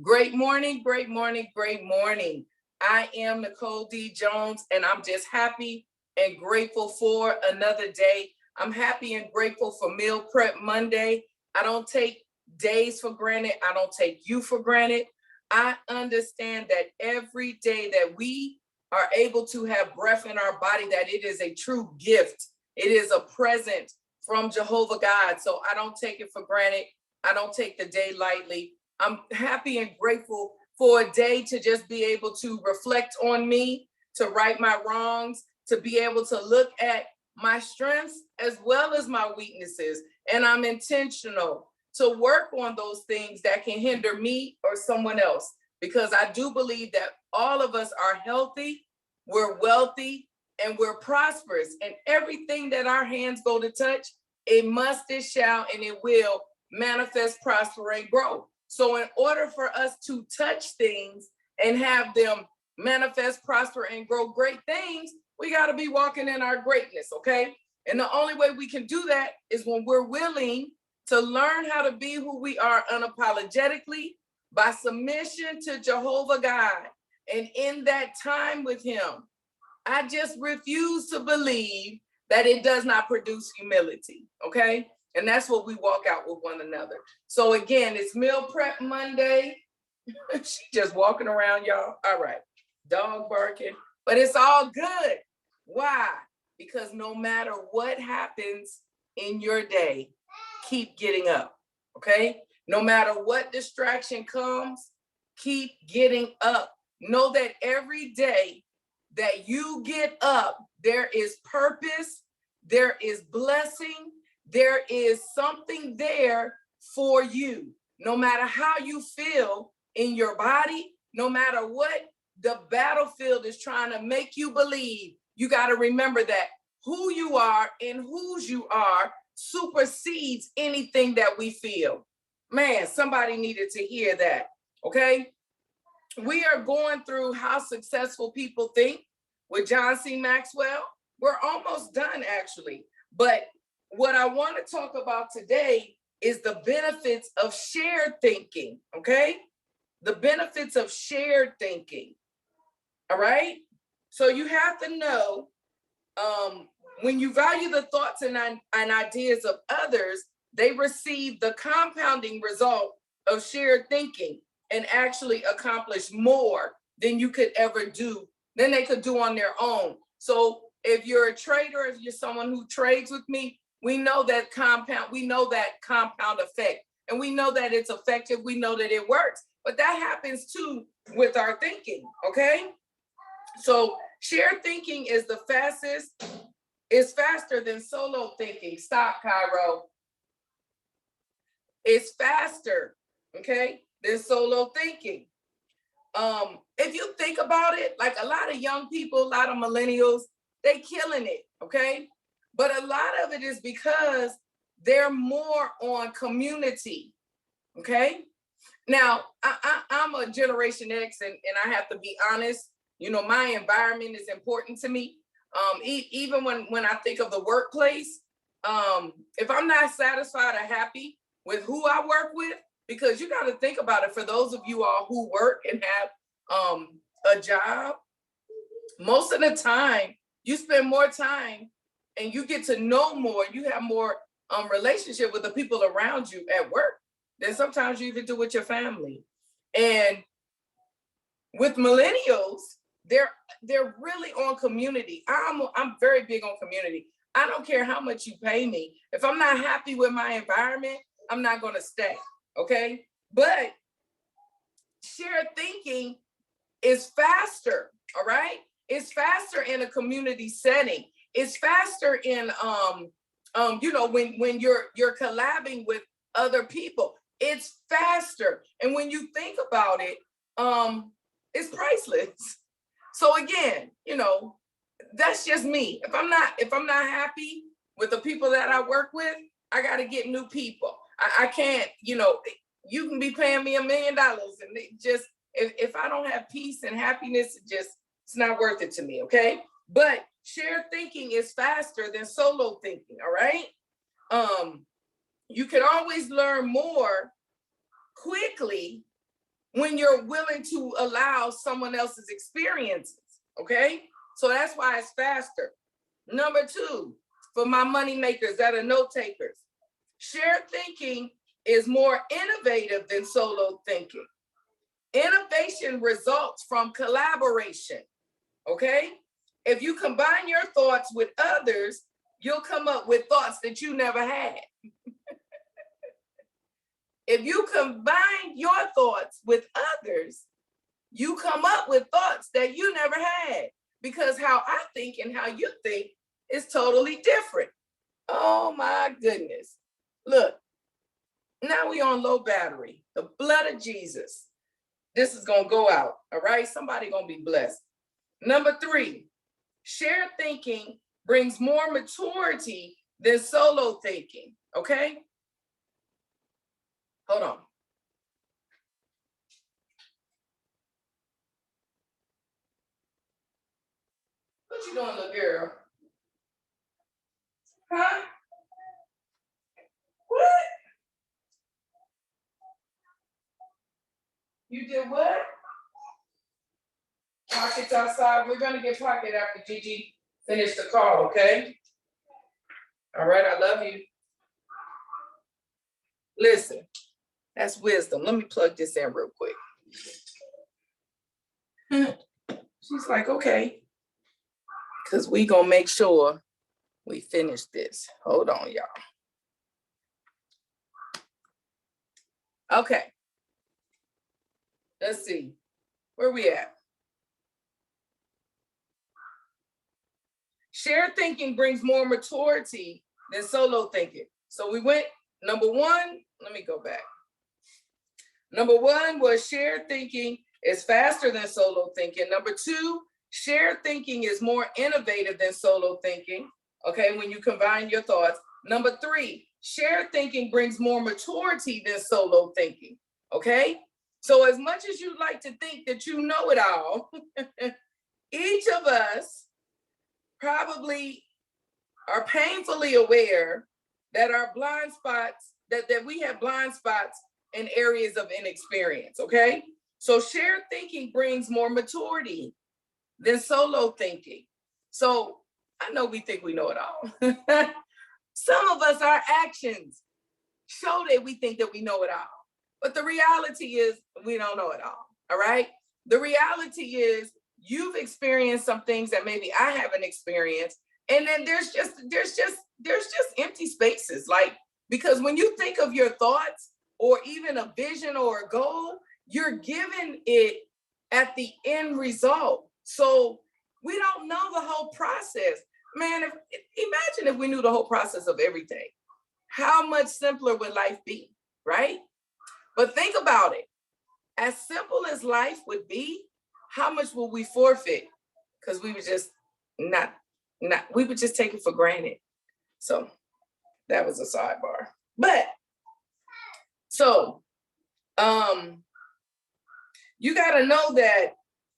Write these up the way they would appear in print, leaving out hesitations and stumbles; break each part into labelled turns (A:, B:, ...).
A: Great morning, great morning, great morning. I am Nicole D. Jones, and I'm just happy and grateful for another day. I'm happy and grateful for Meal Prep Monday. I don't take days for granted. I don't take you for granted. I understand that every day that we are able to have breath in our body, that it is a true gift. It is a present from Jehovah God. So I don't take it for granted. I don't take the day lightly. I'm happy and grateful for a day to just be able to reflect on me, to right my wrongs, to be able to look at my strengths as well as my weaknesses. And I'm intentional to work on those things that can hinder me or someone else, because I do believe that all of us are healthy, we're wealthy, and we're prosperous. And everything that our hands go to touch, it must, it shall, and it will manifest, prosper, and grow. So in order for us to touch things and have them manifest, prosper, and grow great things, we got to be walking in our greatness, okay? And the only way we can do that is when we're willing to learn how to be who we are unapologetically by submission to Jehovah God. And in that time with him, I just refuse to believe that it does not produce humility, okay? And that's what we walk out with one another. So again, it's Meal Prep Monday. She just walking around, y'all. All right, dog barking, but it's all good. Why? Because no matter what happens in your day, keep getting up, okay? No matter what distraction comes, keep getting up. Know that every day that you get up, there is purpose, there is blessing, there is something there for you. No matter how you feel in your body, no matter what the battlefield is trying to make you believe, you got to remember that who you are and whose you are supersedes anything that we feel. Man, somebody needed to hear that, okay? We are going through How Successful People Think with John C. Maxwell. We're almost done, actually. But what I want to talk about today is the benefits of shared thinking, okay? The benefits of shared thinking, all right? So you have to know, when you value the thoughts and ideas of others, they receive the compounding result of shared thinking and actually accomplish more than you could ever do, than they could do on their own. So if you're a trader, if you're someone who trades with me, we know that compound effect, and we know that it's effective. We know that it works, but that happens too with our thinking, okay? So shared thinking is faster than solo thinking. Stop, Cairo. It's faster, okay, than solo thinking. If you think about it, like a lot of young people, a lot of millennials, they killing it, okay? But a lot of it is because they're more on community, okay? Now, I'm a Generation X, and I have to be honest, you know, my environment is important to me. Even when I think of the workplace, if I'm not satisfied or happy with who I work with, because you got to think about it, for those of you all who work and have a job, most of the time you spend more time and you get to know more, you have more relationship with the people around you at work than sometimes you even do with your family. And with millennials, they're really on community. I'm very big on community. I don't care how much you pay me. If I'm not happy with my environment, I'm not going to stay, okay? But shared thinking is faster, all right? It's faster in a community setting. It's faster in you know, when you're collabing with other people. It's faster. And when you think about it, it's priceless. So again, you know, that's just me. If I'm not happy with the people that I work with, I got to get new people. I can't, you know, you can be paying me $1 million, and it just, if I don't have peace and happiness, it's not worth it to me, okay? But shared thinking is faster than solo thinking, all right? You can always learn more quickly when you're willing to allow someone else's experiences, okay? So that's why it's faster. Number two, for my money makers that are note takers, shared thinking is more innovative than solo thinking. Innovation results from collaboration, okay? If you combine your thoughts with others, you'll come up with thoughts that you never had. If you combine your thoughts with others, you come up with thoughts that you never had, because how I think and how you think is totally different. Oh my goodness. Look, now we on low battery. The blood of Jesus. This is going to go out, all right? Somebody going to be blessed. Number three, shared thinking brings more maturity than solo thinking, okay? Hold on. What you doing, little girl? Huh? What? You did what? Pockets outside. We're gonna get pocket after Gigi finish the call, okay? All right, I love you. Listen, that's wisdom. Let me plug this in real quick. She's like, okay, because we gonna make sure we finish this. Hold on, y'all. Okay. Let's see. Where we at? Shared thinking brings more maturity than solo thinking. So we went, number one, let me go back. Number one was shared thinking is faster than solo thinking. Number two, shared thinking is more innovative than solo thinking, okay, when you combine your thoughts. Number three, shared thinking brings more maturity than solo thinking, okay? So as much as you like to think that you know it all, each of us probably are painfully aware that our blind spots, that we have blind spots in areas of inexperience, okay? So shared thinking brings more maturity than solo thinking. So I know we think we know it all. Some of us, our actions show that we think that we know it all. But the reality is we don't know it all right? The reality is you've experienced some things that maybe I haven't experienced. And then there's just empty spaces. Like, because when you think of your thoughts or even a vision or a goal, you're given it at the end result. So we don't know the whole process. Man, imagine if we knew the whole process of everything. How much simpler would life be, right? But think about it. As simple as life would be, how much will we forfeit? Because we would just we would just take it for granted. So that was a sidebar. But so you got to know that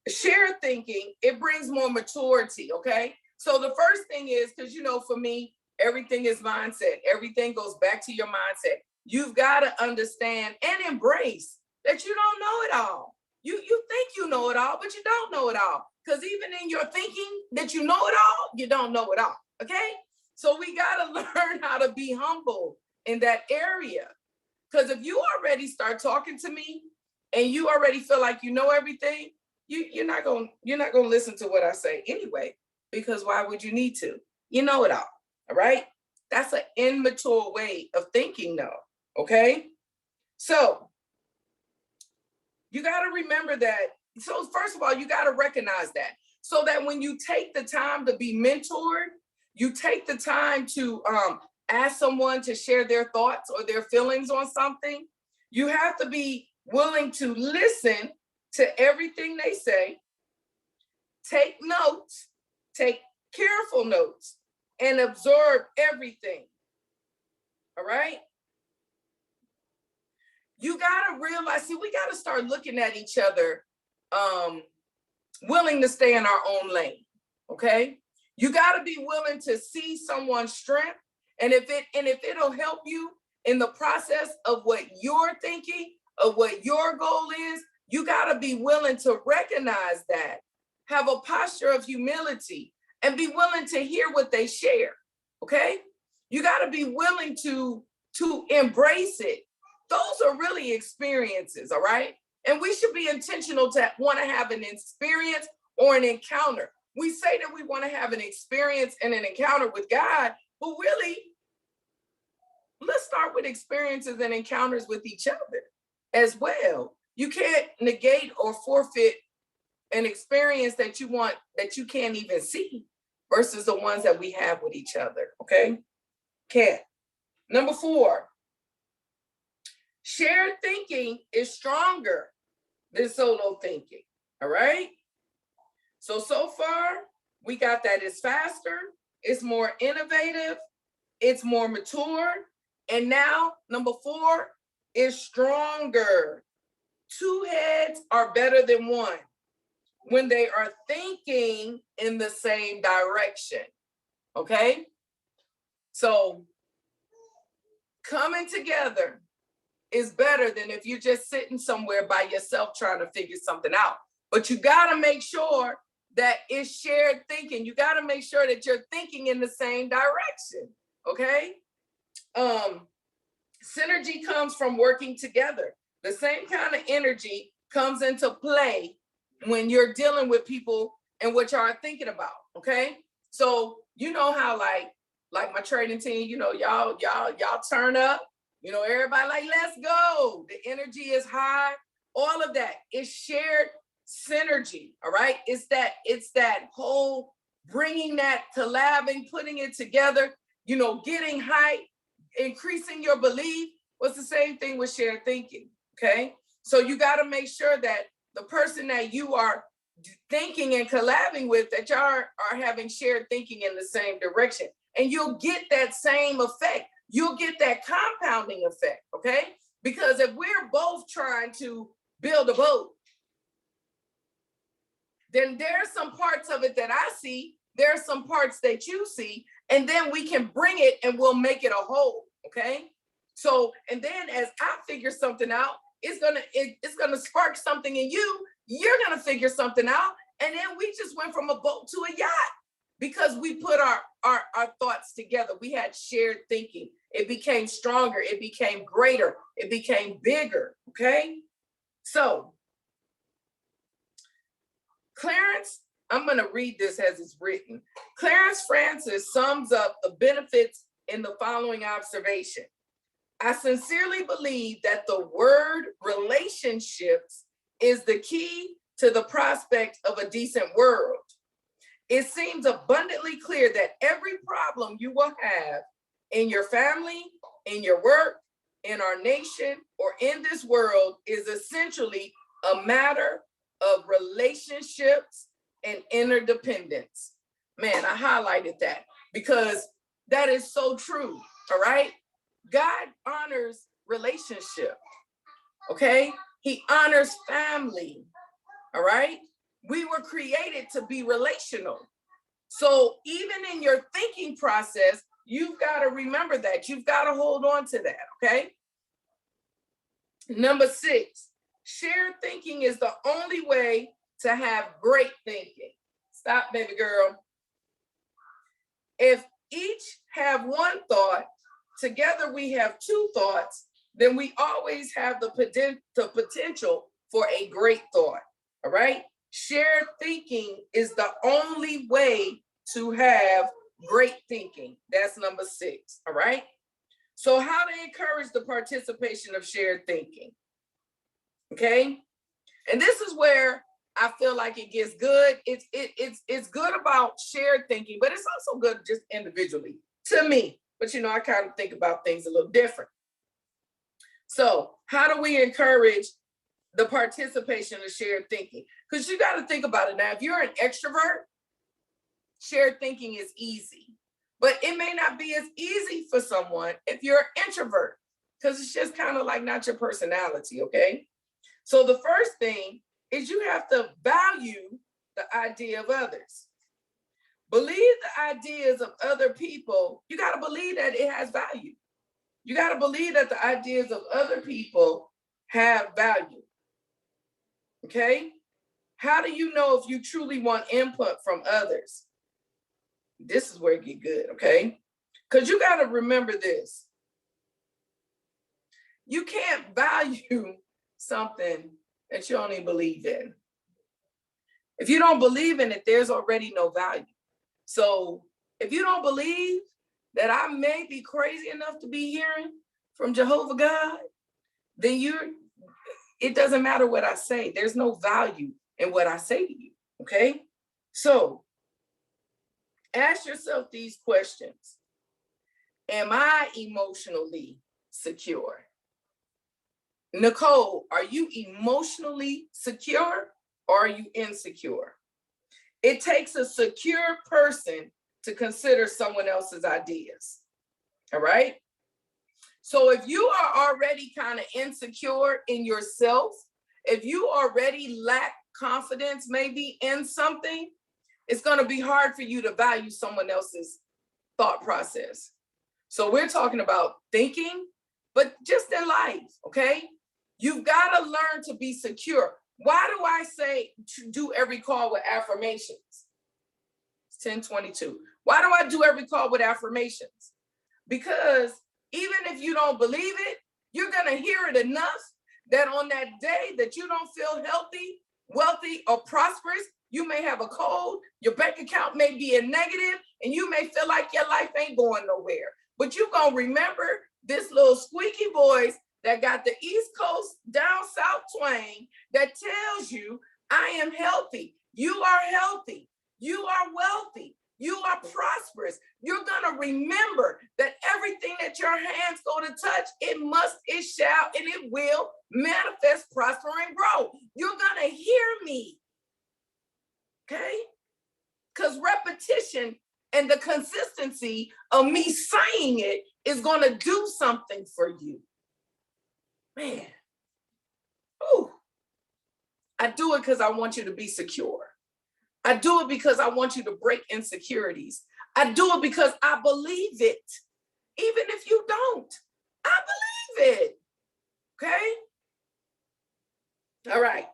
A: shared thinking, it brings more maturity, okay? So the first thing is, because for me, everything is mindset. Everything goes back to your mindset. You've got to understand and embrace that you don't know it all. You think you know it all, but you don't know it all. Because even in your thinking that you know it all, you don't know it all, okay? So we got to learn how to be humble in that area. Because if you already start talking to me and you already feel like you know everything, you're not gonna listen to what I say anyway, because why would you need to? You know it all right? That's an immature way of thinking though, okay? So you got to remember that. So first of all, you got to recognize that, so that when you take the time to be mentored, you take the time to ask someone to share their thoughts or their feelings on something, you have to be willing to listen to everything they say, take notes, take careful notes, and absorb everything. All right? You got to realize, we got to start looking at each other, willing to stay in our own lane. Okay? You got to be willing to see someone's strength. And if it'll help you in the process of what you're thinking, of what your goal is, you got to be willing to recognize that, have a posture of humility, and be willing to hear what they share. Okay? You got to be willing to embrace it. Those are really experiences, all right? And we should be intentional to want to have an experience or an encounter. We say that we want to have an experience and an encounter with God, but really, let's start with experiences and encounters with each other as well. You can't negate or forfeit an experience that you want that you can't even see versus the ones that we have with each other, okay? Can't. Number 4, shared thinking is stronger than solo thinking, all right? So far, we got that it's faster, it's more innovative, it's more mature, and now, number 4 is stronger. 2 heads are better than one when they are thinking in the same direction, okay? So coming together is better than if you're just sitting somewhere by yourself trying to figure something out. But you gotta make sure that it's shared thinking. You gotta make sure that you're thinking in the same direction, okay? Synergy comes from working together. The same kind of energy comes into play when you're dealing with people and what y'all are thinking about, okay? So you know how like my trading team, you know, y'all turn up, you know, everybody like, let's go. The energy is high, all of that is shared synergy, all right? It's that whole bringing that collabing, putting it together, you know, getting hype, increasing your belief was the same thing with shared thinking, okay? So you got to make sure that the person that you are thinking and collabing with, that y'all are having shared thinking in the same direction. And you'll get that same effect. You'll get that compounding effect, okay? Because if we're both trying to build a boat, then there's some parts of it that I see, there's some parts that you see, and then we can bring it and we'll make it a whole, okay? So, and then as I figure something out, it's gonna spark something in you, you're gonna figure something out, and then we just went from a boat to a yacht because we put our thoughts together. We had shared thinking. It became stronger, it became greater, it became bigger, okay? So, Clarence, I'm going to read this as it's written. Clarence Francis sums up the benefits in the following observation. I sincerely believe that the word relationships is the key to the prospect of a decent world. It seems abundantly clear that every problem you will have in your family, in your work, in our nation, or in this world is essentially a matter of relationships and interdependence. Man, I highlighted that because that is so true, all right? God honors relationship, okay? He honors family, all right? We were created to be relational. So even in your thinking process, you've got to remember that. You've got to hold on to that, okay? Number 6, shared thinking is the only way to have great thinking. Stop, baby girl. If each have one thought, together we have 2 thoughts, then we always have the potential for a great thought, all right? Shared thinking is the only way to have great thinking. That's number 6, all right? So how to encourage the participation of shared thinking, okay? And this is where I feel like it gets good. It's good about shared thinking, but it's also good just individually to me. But you know, I kind of think about things a little different. So how do we encourage the participation of shared thinking? Because you got to think about it now. If you're an extrovert, shared thinking is easy, but it may not be as easy for someone if you're an introvert, because it's just kind of like not your personality, okay? So the first thing is you have to value the idea of others. Believe the ideas of other people. You got to believe that it has value. You got to believe that the ideas of other people have value. Okay? How do you know if you truly want input from others? This is where it get good, okay? Because you got to remember this. You can't value something that you don't even believe in. If you don't believe in it, there's already no value. So if you don't believe that I may be crazy enough to be hearing from Jehovah God, then it doesn't matter what I say. There's no value in what I say to you, okay? So ask yourself these questions. Am I emotionally secure? Nicole, are you emotionally secure or are you insecure? It takes a secure person to consider someone else's ideas, all right? So if you are already kind of insecure in yourself, if you already lack confidence maybe in something, it's going to be hard for you to value someone else's thought process. So we're talking about thinking, but just in life, okay? You've got to learn to be secure. Why do I say to do every call with affirmations? It's 10:22. Why do I do every call with affirmations? Because even if you don't believe it, you're going to hear it enough that on that day that you don't feel healthy, wealthy, or prosperous, you may have a cold, your bank account may be a negative, and you may feel like your life ain't going nowhere. But you're going to remember this little squeaky voice that got the East Coast down South twang that tells you, I am healthy. You are healthy. You are wealthy. You are prosperous. You're going to remember that everything that your hands go to touch, it must, it shall, and it will manifest, prosper, and grow. You're going to hear me. Okay? Because repetition and the consistency of me saying it is going to do something for you. Man. Ooh. I do it because I want you to be secure. I do it because I want you to break insecurities. I do it because I believe it. Even if you don't, I believe it. Okay? All right.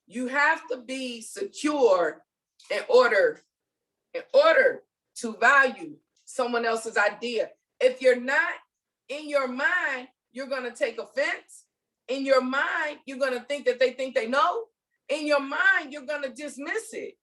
A: You have to be secure in order to value someone else's idea. If you're not, in your mind, you're going to take offense. In your mind, you're going to think that they think they know. In your mind, you're going to dismiss it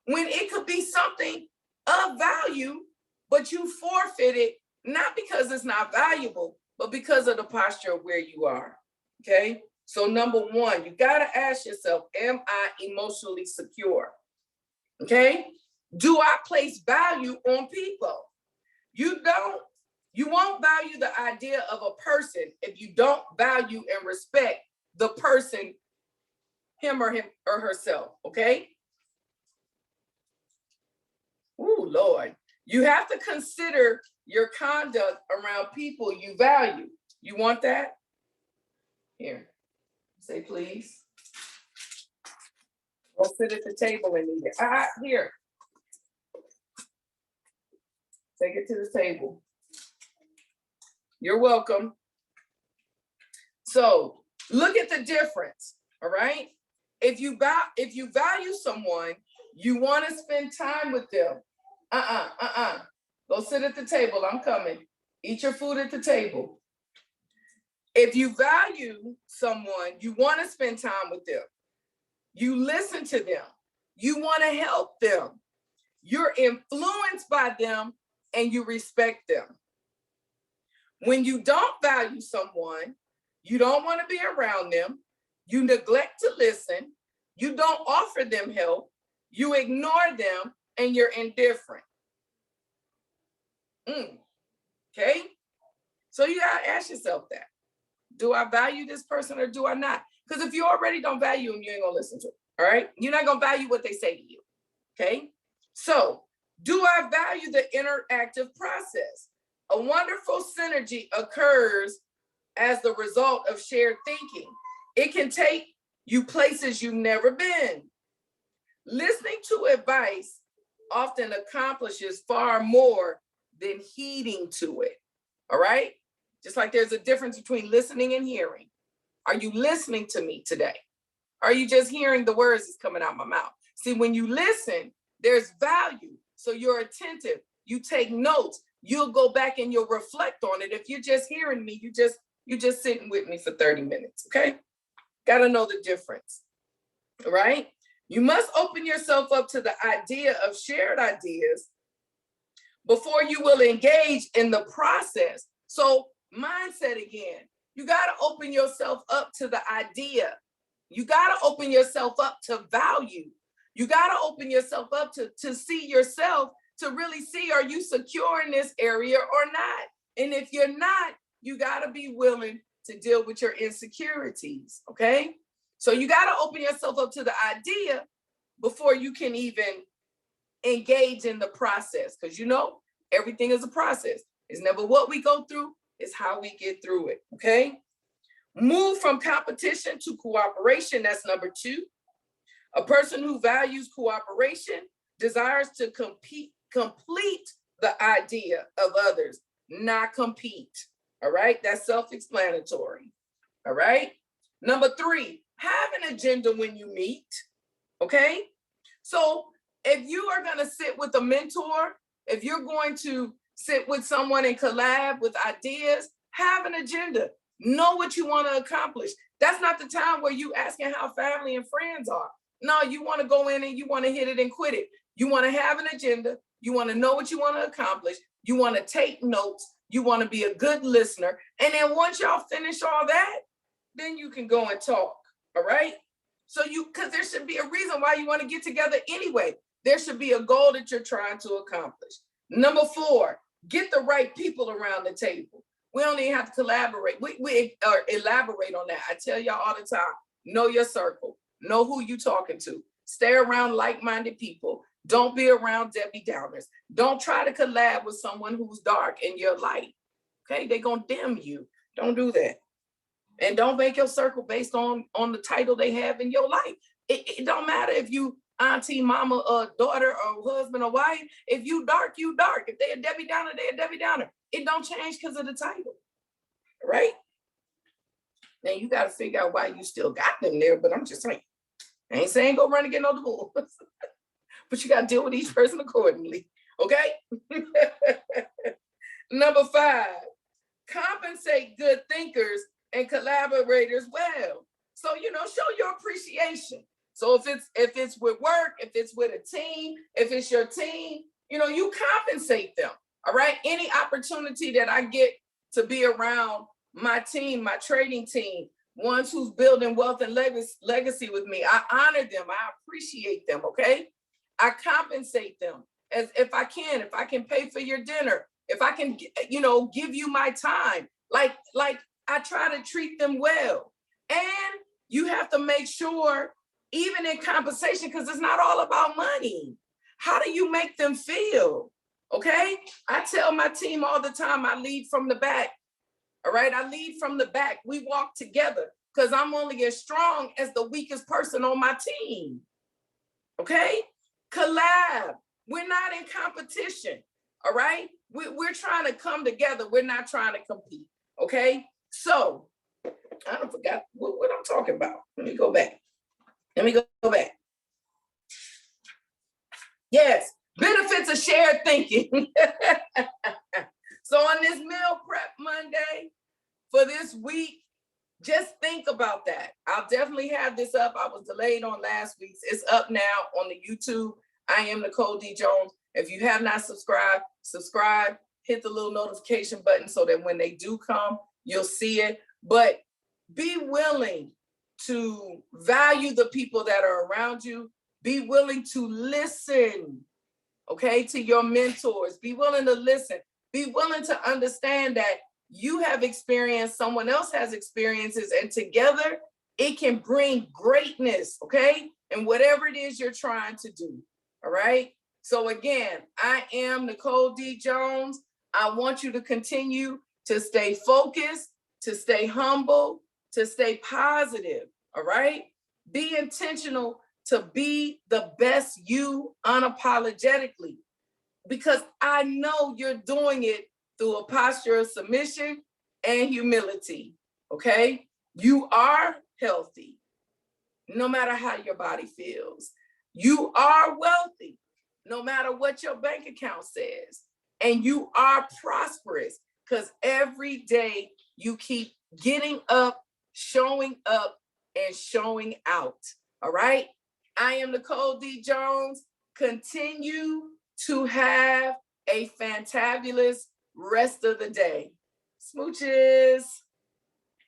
A: when it could be something of value, but you forfeit it, not because it's not valuable, but because of the posture of where you are. Okay. So number one, you got to ask yourself, am I emotionally secure? Okay. Do I place value on people? You won't value the idea of a person if you don't value and respect the person, him or herself, okay? Ooh, Lord. You have to consider your conduct around people you value. You want that? Here, say please. Go sit at the table and eat it. Here. Take it to the table. You're welcome. So look at the difference, all right? If you value someone, you want to spend time with them. Go sit at the table. I'm coming. Eat your food at the table. If you value someone, you want to spend time with them. You listen to them. You want to help them. You're influenced by them and you respect them. When you don't value someone, you don't want to be around them. You neglect to listen. You don't offer them help. You ignore them and you're indifferent. Okay? So you got to ask yourself that. Do I value this person or do I not? Because if you already don't value them, you ain't going to listen to them. All right? You're not going to value what they say to you. Okay? So do I value the interactive process? A wonderful synergy occurs as the result of shared thinking. It can take you places you've never been. Listening to advice often accomplishes far more than heeding to it. All right? Just like there's a difference between listening and hearing. Are you listening to me today? Are you just hearing the words that's coming out my mouth? See, when you listen, there's value. So you're attentive. You take notes. You'll go back and you'll reflect on it. If you're just hearing me, you're just sitting with me for 30 minutes, okay? Got to know the difference, right? You must open yourself up to the idea of shared ideas before you will engage in the process. So mindset again, you got to open yourself up to the idea. You got to open yourself up to value. You got to open yourself up to see yourself, to really see, are you secure in this area or not? And if you're not, you got to be willing to deal with your insecurities, okay? So you got to open yourself up to the idea before you can even engage in the process, because everything is a process. It's never what we go through, it's how we get through it, okay? Move from competition to cooperation, that's number 2. A person who values cooperation desires to complete the idea of others, not compete, all right? That's self-explanatory, all right? Number 3, have an agenda when you meet, okay? So if you are gonna sit with a mentor, if you're going to sit with someone and collab with ideas, have an agenda. Know what you want to accomplish. That's not the time where you asking how family and friends are. No, you want to go in and you want to hit it and quit it. You want to have an agenda. You want to know what you want to accomplish. You want to take notes. You want to be a good listener. And then once y'all finish all that, then you can go and talk. All right? So because there should be a reason why you want to get together anyway. There should be a goal that you're trying to accomplish. Number 4, get the right people around the table. We don't even have to collaborate. We elaborate on that. I tell y'all all the time, know your circle. Know who you talking to. Stay around like-minded people. Don't be around Debbie Downers. Don't try to collab with someone who's dark in your light. Okay, they're going to dim you. Don't do that. And don't make your circle based on the title they have in your life. It don't matter if you auntie, mama, or daughter, or husband, or wife. If you dark, you dark. If they a Debbie Downer, they a Debbie Downer. It don't change because of the title, right? Now you got to figure out why you still got them there, but I'm just saying. I ain't saying go run and get no divorce, but you got to deal with each person accordingly, okay? Number 5, compensate good thinkers and collaborators well. So, show your appreciation. So if it's with work, if it's with a team, if it's your team, you compensate them, all right? Any opportunity that I get to be around my team, my trading team, ones who's building wealth and legacy with me, I honor them, I appreciate them, okay? I compensate them as if I can pay for your dinner, if I can, give you my time, like I try to treat them well. And you have to make sure, even in compensation, because it's not all about money. How do you make them feel? Okay? I tell my team all the time, I lead from the back. All right? I lead from the back. We walk together because I'm only as strong as the weakest person on my team. Okay? Collab. We're not in competition. All right? We're trying to come together. We're not trying to compete. Okay? So, I don't forgot what I'm talking about. Let me go back. Yes, benefits of shared thinking. So on this meal prep Monday for this week, just think about that. I'll definitely have this up. I was delayed on last week's. It's up now on the YouTube. I am Nicole D. Jones. If you have not subscribed, subscribe, hit the little notification button so that when they do come, you'll see it. But be willing to value the people that are around you. Be willing to listen, okay, to your mentors. Be willing to listen. Be willing to understand that you have experience, someone else has experiences, and together it can bring greatness, okay? And whatever it is you're trying to do, all right? So again, I am Nicole D. Jones. I want you to continue to stay focused, to stay humble, to stay positive, all right? Be intentional to be the best you unapologetically, because I know you're doing it through a posture of submission and humility, okay? You are healthy. no matter how your body feels. You are wealthy, no matter what your bank account says. And you are prosperous because every day you keep getting up, showing and showing out. All right. I am Nicole D. Jones. Continue to have a fantabulous rest of the day. Smooches.